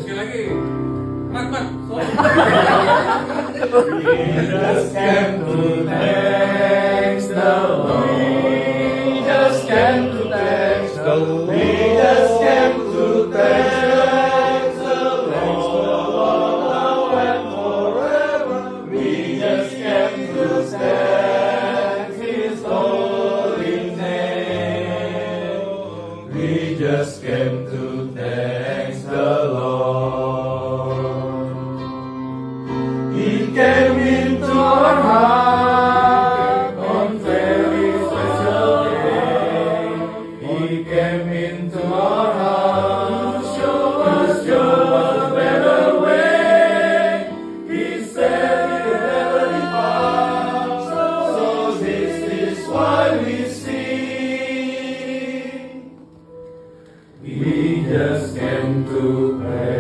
Sekali lagi. Mat. We just came to thanks the Lord. We just came to thanks the Lord. We just came to thanks the Lord now and forever. We just came to thank His holy name. We just came to thanks the Lord. He came into our heart on very special day. He came into our heart to show us a better way. He said he'll never depart, so this is why we sing. We just came to pray.